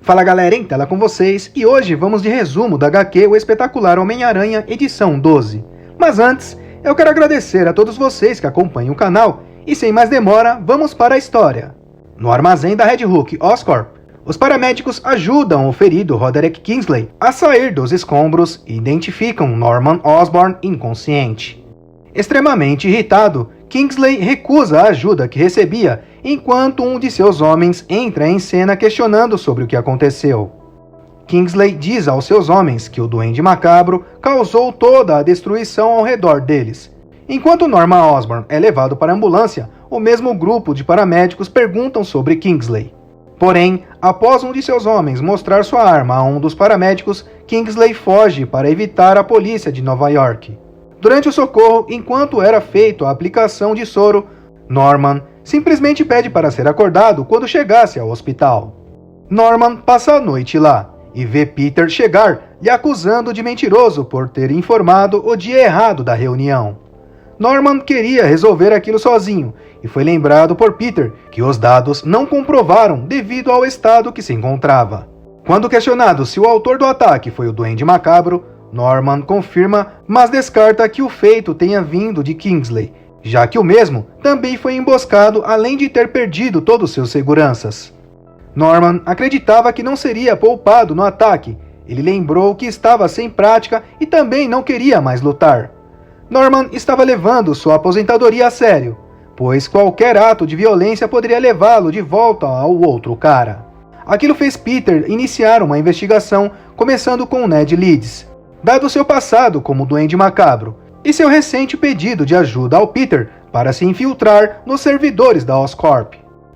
Fala galera, em tela com vocês, e hoje vamos de resumo da HQ O Espetacular Homem-Aranha, edição 12. Mas antes, eu quero agradecer a todos vocês que acompanham o canal, e sem mais demora, vamos para a história. No armazém da Red Hook Oscorp, os paramédicos ajudam o ferido Roderick Kingsley a sair dos escombros e identificam Norman Osborn inconsciente. Extremamente irritado, Kingsley recusa a ajuda que recebia, enquanto um de seus homens entra em cena questionando sobre o que aconteceu. Kingsley diz aos seus homens que o Duende Macabro causou toda a destruição ao redor deles. Enquanto Norman Osborn é levado para a ambulância, o mesmo grupo de paramédicos perguntam sobre Kingsley. Porém, após um de seus homens mostrar sua arma a um dos paramédicos, Kingsley foge para evitar a polícia de Nova York. Durante o socorro, enquanto era feita a aplicação de soro, Norman simplesmente pede para ser acordado quando chegasse ao hospital. Norman passa a noite lá e vê Peter chegar, lhe acusando de mentiroso por ter informado o dia errado da reunião. Norman queria resolver aquilo sozinho e foi lembrado por Peter que os dados não comprovaram devido ao estado que se encontrava. Quando questionado se o autor do ataque foi o Duende Macabro, Norman confirma, mas descarta que o feito tenha vindo de Kingsley, já que o mesmo também foi emboscado além de ter perdido todos seus seguranças. Norman acreditava que não seria poupado no ataque. Ele lembrou que estava sem prática e também não queria mais lutar. Norman estava levando sua aposentadoria a sério, pois qualquer ato de violência poderia levá-lo de volta ao outro cara. Aquilo fez Peter iniciar uma investigação, começando com Ned Leeds, dado seu passado como Duende Macabro, e seu recente pedido de ajuda ao Peter para se infiltrar nos servidores da Oscorp.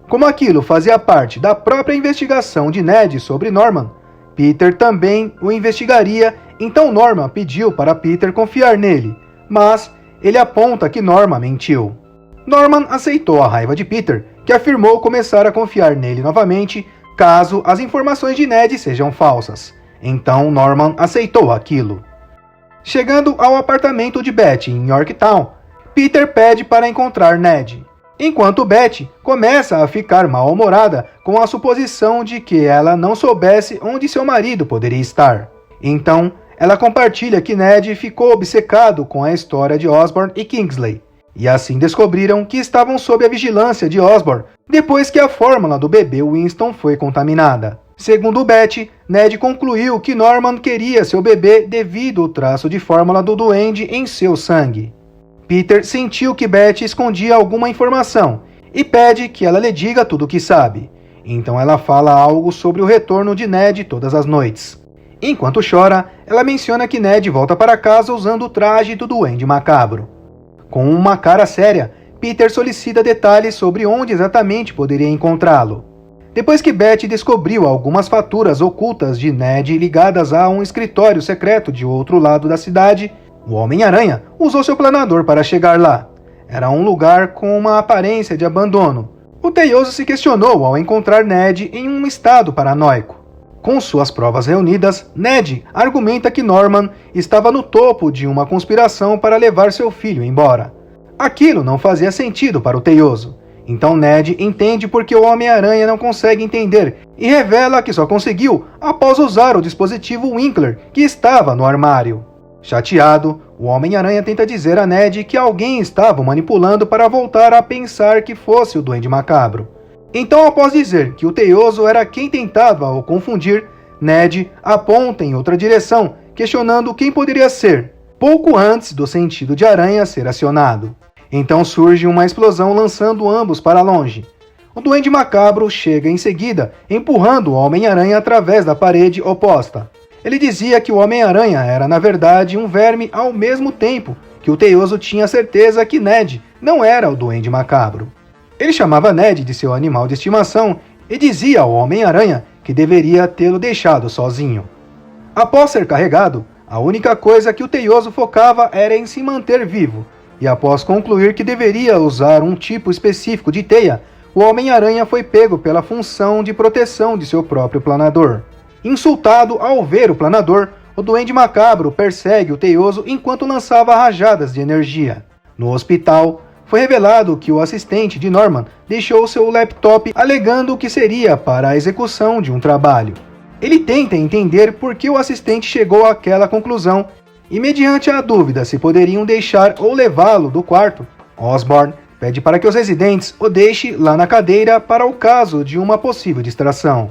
Como aquilo fazia parte da própria investigação de Ned sobre Norman, Peter também o investigaria, então Norman pediu para Peter confiar nele, mas ele aponta que Norman mentiu. Norman aceitou a raiva de Peter, que afirmou começar a confiar nele novamente caso as informações de Ned sejam falsas. Então Norman aceitou aquilo. Chegando ao apartamento de Betty em Yorktown, Peter pede para encontrar Ned, enquanto Betty começa a ficar mal-humorada com a suposição de que ela não soubesse onde seu marido poderia estar. Então, ela compartilha que Ned ficou obcecado com a história de Osborn e Kingsley, e assim descobriram que estavam sob a vigilância de Osborn depois que a fórmula do bebê Winston foi contaminada. Segundo Betty, Ned concluiu que Norman queria seu bebê devido ao traço de fórmula do duende em seu sangue. Peter sentiu que Betty escondia alguma informação e pede que ela lhe diga tudo o que sabe. Então ela fala algo sobre o retorno de Ned todas as noites. Enquanto chora, ela menciona que Ned volta para casa usando o traje do Duende Macabro. Com uma cara séria, Peter solicita detalhes sobre onde exatamente poderia encontrá-lo. Depois que Betty descobriu algumas faturas ocultas de Ned ligadas a um escritório secreto de outro lado da cidade, o Homem-Aranha usou seu planador para chegar lá. Era um lugar com uma aparência de abandono. O Teioso se questionou ao encontrar Ned em um estado paranoico. Com suas provas reunidas, Ned argumenta que Norman estava no topo de uma conspiração para levar seu filho embora. Aquilo não fazia sentido para o Teioso. Então Ned entende porque o Homem-Aranha não consegue entender e revela que só conseguiu após usar o dispositivo Winkler que estava no armário. Chateado, o Homem-Aranha tenta dizer a Ned que alguém estava o manipulando para voltar a pensar que fosse o Duende Macabro. Então, após dizer que o Teioso era quem tentava o confundir, Ned aponta em outra direção, questionando quem poderia ser, pouco antes do sentido de aranha ser acionado. Então surge uma explosão lançando ambos para longe. O Duende Macabro chega em seguida, empurrando o Homem-Aranha através da parede oposta. Ele dizia que o Homem-Aranha era na verdade um verme ao mesmo tempo que o Teioso tinha certeza que Ned não era o Duende Macabro. Ele chamava Ned de seu animal de estimação e dizia ao Homem-Aranha que deveria tê-lo deixado sozinho. Após ser carregado, a única coisa que o Teioso focava era em se manter vivo, e após concluir que deveria usar um tipo específico de teia, o Homem-Aranha foi pego pela função de proteção de seu próprio planador. Insultado ao ver o planador, o Duende Macabro persegue o Teioso enquanto lançava rajadas de energia. No hospital, foi revelado que o assistente de Norman deixou seu laptop alegando que seria para a execução de um trabalho. Ele tenta entender por que o assistente chegou àquela conclusão e, mediante a dúvida se poderiam deixar ou levá-lo do quarto, Osborn pede para que os residentes o deixem lá na cadeira para o caso de uma possível distração.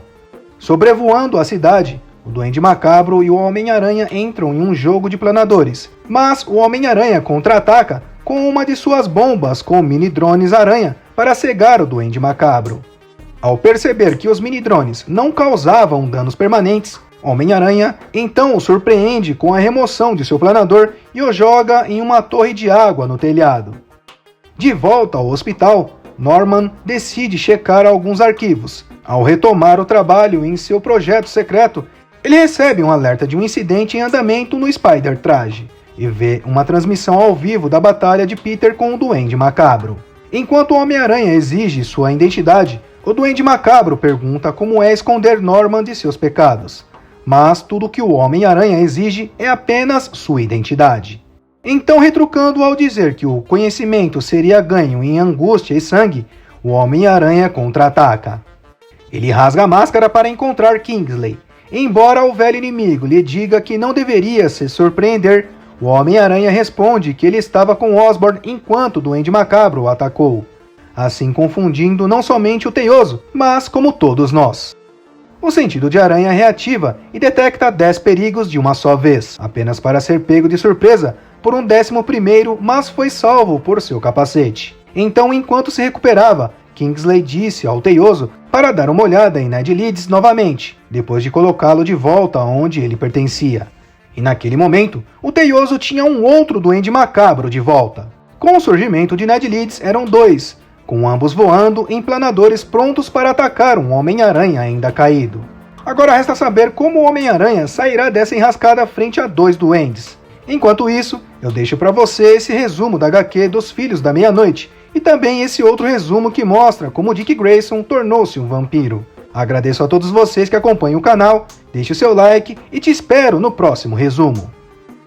Sobrevoando a cidade, o Duende Macabro e o Homem-Aranha entram em um jogo de planadores, mas o Homem-Aranha contra-ataca com uma de suas bombas com mini-drones aranha para cegar o Duende Macabro. Ao perceber que os mini-drones não causavam danos permanentes, Homem-Aranha então o surpreende com a remoção de seu planador e o joga em uma torre de água no telhado. De volta ao hospital, Norman decide checar alguns arquivos. Ao retomar o trabalho em seu projeto secreto, ele recebe um alerta de um incidente em andamento no Spider-Traje e vê uma transmissão ao vivo da batalha de Peter com o Duende Macabro. Enquanto o Homem-Aranha exige sua identidade, o Duende Macabro pergunta como é esconder Norman de seus pecados. Mas tudo que o Homem-Aranha exige é apenas sua identidade. Então, retrucando ao dizer que o conhecimento seria ganho em angústia e sangue, o Homem-Aranha contra-ataca. Ele rasga a máscara para encontrar Kingsley. Embora o velho inimigo lhe diga que não deveria se surpreender, o Homem-Aranha responde que ele estava com Osborn enquanto o Duende Macabro o atacou, assim confundindo não somente o Teioso, mas como todos nós. O sentido de aranha reativa e detecta 10 perigos de uma só vez, apenas para ser pego de surpresa por um 11º, mas foi salvo por seu capacete. Então, enquanto se recuperava, Kingsley disse ao Teioso para dar uma olhada em Ned Leeds novamente, depois de colocá-lo de volta onde ele pertencia. E naquele momento, o Teioso tinha um outro Duende Macabro de volta. Com o surgimento de Ned Leeds eram 2, com ambos voando em planadores prontos para atacar um Homem-Aranha ainda caído. Agora resta saber como o Homem-Aranha sairá dessa enrascada frente a 2 duendes. Enquanto isso, eu deixo para você esse resumo da HQ dos Filhos da Meia-Noite e também esse outro resumo que mostra como Dick Grayson tornou-se um vampiro. Agradeço a todos vocês que acompanham o canal, deixe o seu like e te espero no próximo resumo.